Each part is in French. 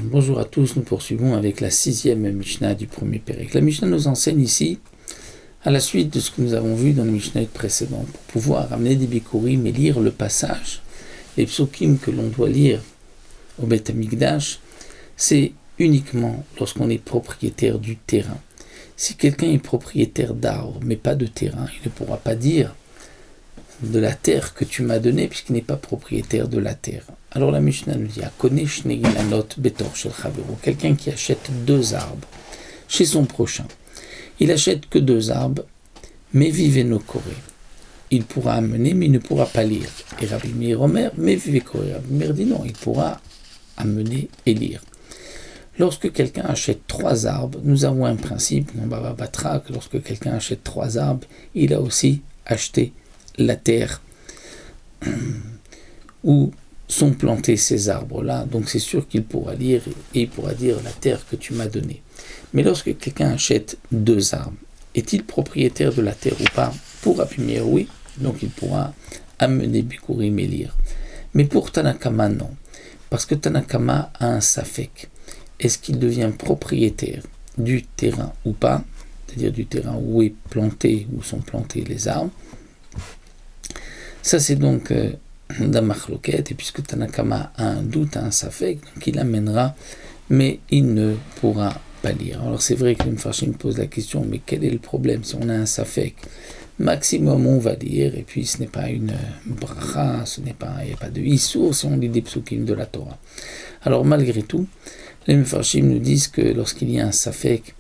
Bonjour à tous, nous poursuivons avec la 6e Mishnah du premier Pérec. La Mishnah nous enseigne ici, à la suite de ce que nous avons vu dans les Mishnah précédentes, pour pouvoir amener des Bikurim et lire le passage, les psukim que l'on doit lire au Beth Amikdash, c'est uniquement lorsqu'on est propriétaire du terrain. Si quelqu'un est propriétaire d'arbres, mais pas de terrain, il ne pourra pas dire de la terre que tu m'as donnée, puisqu'il n'est pas propriétaire de la terre. Alors la Mishnah nous dit, quelqu'un qui achète 2 arbres chez son prochain, il achète que 2 arbres, mais vive no koré. Il pourra amener, mais il ne pourra pas lire. Et Rabbi Meir Omer, mais vive koré. Rabbi Meir dit non, il pourra amener et lire. Lorsque quelqu'un achète 3 arbres, nous avons un principe, dans Baba Batra, que lorsque quelqu'un achète 3 arbres, il a aussi acheté la terre où sont plantés ces arbres-là. Donc c'est sûr qu'il pourra lire et il pourra dire la terre que tu m'as donnée. Mais lorsque quelqu'un achète 2 arbres, est-il propriétaire de la terre ou pas? Pour Rabbi Meir, oui. Donc il pourra amener Bikurim et lire. Mais pour Tanakama, non. Parce que Tanakama a un safek. Est-ce qu'il devient propriétaire du terrain ou pas? C'est-à-dire du terrain où est planté, où sont plantés les arbres. Ça c'est donc d'Amachloket, et puisque Tanakama a un doute, a un safek, donc il amènera, mais il ne pourra pas lire. Alors c'est vrai que le Mfarshim pose la question, mais quel est le problème si on a un safek? Maximum on va lire, et puis ce n'est pas une bracha, il n'y a pas de issour si on lit des psukim de la Torah. Alors malgré tout, les Mfarshim nous disent que lorsqu'il y a un safek,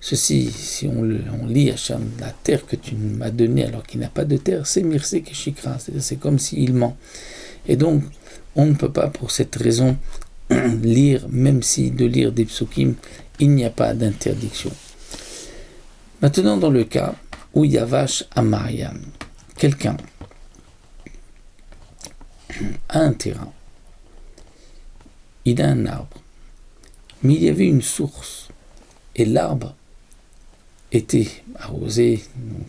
ceci, si on lit Hacham, la terre que tu m'as donnée alors qu'il n'a pas de terre, c'est Mirse Keshikra, c'est-à-dire c'est comme s'il ment. Et donc, on ne peut pas pour cette raison lire, même si de lire des psukim, il n'y a pas d'interdiction. Maintenant, dans le cas où Yavash Amariam, quelqu'un a un terrain, il a un arbre, mais il y avait une source, et l'arbre était arrosé, donc,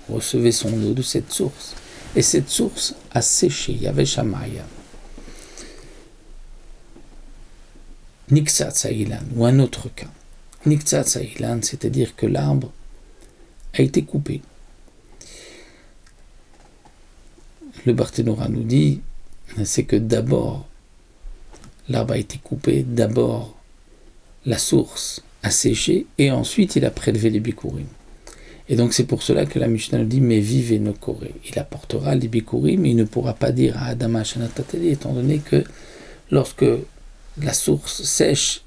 recevait son eau de cette source. Et cette source a séché, il y avait Shamaya. Niksat Saïlan, ou un autre cas. Niksat Saïlan, c'est-à-dire que l'arbre a été coupé. Le Barthénora nous dit, c'est que d'abord, l'arbre a été coupé, d'abord la source a séché, et ensuite il a prélevé les bikurim. Et donc c'est pour cela que la Mishnah nous dit, mais vive no koré. Il apportera les bikurim, mais il ne pourra pas dire à Adama Shanatateli, étant donné que lorsque la source sèche,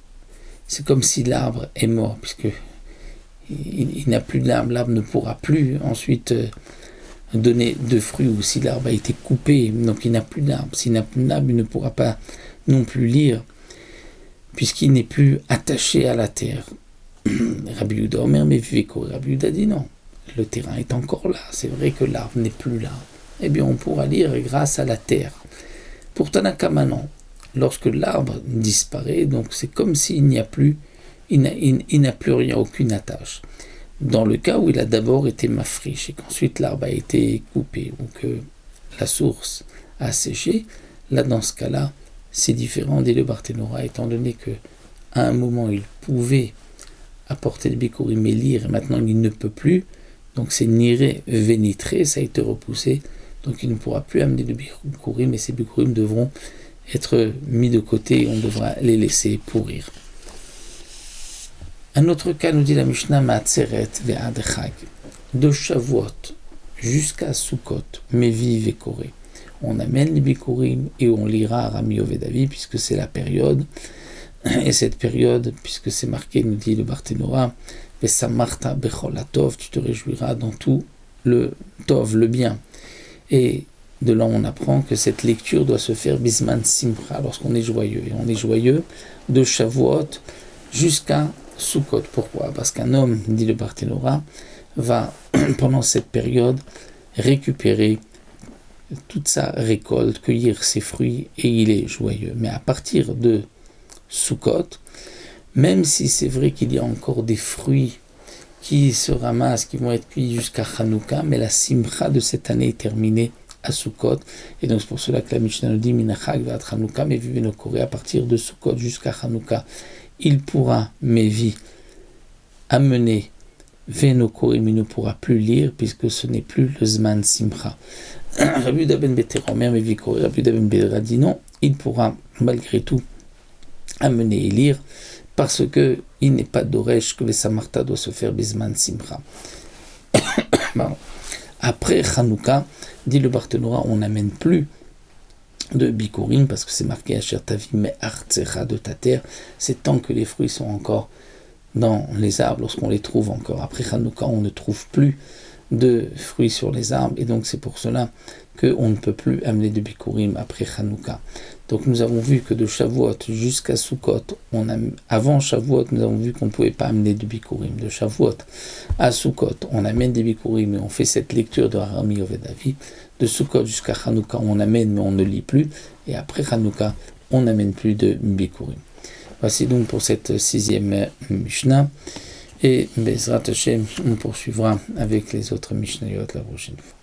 c'est comme si l'arbre est mort, puisque il n'a plus d'arbre, l'arbre ne pourra plus ensuite donner de fruits, ou si l'arbre a été coupé, donc il n'a plus d'arbre. S'il n'a plus d'arbre, il ne pourra pas non plus lire, puisqu'il n'est plus attaché à la terre. Rabbi Yehuda Omer, mais Viveko, Rabbi Yehuda dit non, le terrain est encore là, c'est vrai que l'arbre n'est plus là. Eh bien, on pourra lire grâce à la terre. Pour Tanakama, non. Lorsque l'arbre disparaît, donc c'est comme s'il n'y a plus, il n'a plus rien, aucune attache. Dans le cas où il a d'abord été mafriche et qu'ensuite l'arbre a été coupé ou que la source a séché, là, dans ce cas-là, c'est différent, dit le Barthénora, étant donné que à un moment il pouvait apporter le bikurim et lire, et maintenant il ne peut plus, donc c'est niré vénitré, ça a été repoussé, donc il ne pourra plus amener de bikurim, et ces bikurim devront être mis de côté, et on devra les laisser pourrir. Un autre cas nous dit la Mishnah, Ma'atzeret ve'ad chag, de Shavuot jusqu'à Sukkot, Mevi ve'koré. On amène les bikurim et on lira à Rami Ovedavi, puisque c'est la période. Et cette période, puisque c'est marqué, nous dit le Barthénora, Vesamarta bechol tov, tu te réjouiras dans tout le tov, le bien. Et de là, on apprend que cette lecture doit se faire bisman simcha, lorsqu'on est joyeux. Et on est joyeux de Shavuot jusqu'à Sukkot. Pourquoi? Parce qu'un homme, dit le Barthénora, va, pendant cette période, récupérer toute sa récolte, cueillir ses fruits, et il est joyeux. Mais à partir de Sukkot, même si c'est vrai qu'il y a encore des fruits qui se ramassent, qui vont être cueillis jusqu'à Hanouka, mais la simcha de cette année est terminée à Sukkot. Et donc c'est pour cela que la Mishnah nous dit Minachag va Hanouka, Mevi Venokore, à partir de Sukkot jusqu'à Hanouka, il pourra, Mevi, amener Venokore, mais il ne pourra plus lire, puisque ce n'est plus le Zman Simcha. Rabbi Yehuda ben Betera, Mevi Kore, Rabbi Yehuda ben Betera dit non, il pourra malgré tout amener et lire, parce que il n'est pas d'Oresh que le Samarta doit se faire Bezman Simcha. Après Hanouka, dit le Barthénora, on n'amène plus de Bikurim, parce que c'est marqué Asher Tavi me Artsecha de ta terre, c'est tant que les fruits sont encore dans les arbres, lorsqu'on les trouve encore. Après Hanouka, on ne trouve plus de fruits sur les arbres, et donc c'est pour cela qu'on ne peut plus amener de Bikurim après Hanouka. Donc nous avons vu que de Shavuot jusqu'à Sukkot, avant Shavuot, nous avons vu qu'on ne pouvait pas amener de Bikurim. De Shavuot à Sukkot, on amène des Bikurim et on fait cette lecture de Harami Ovedavi. De Sukkot jusqu'à Hanouka, on amène mais on ne lit plus. Et après Hanouka, on n'amène plus de Bikurim. Voici donc pour cette 6e Mishnah. Et Bezrat Hashem, on poursuivra avec les autres Mishnayot la prochaine fois.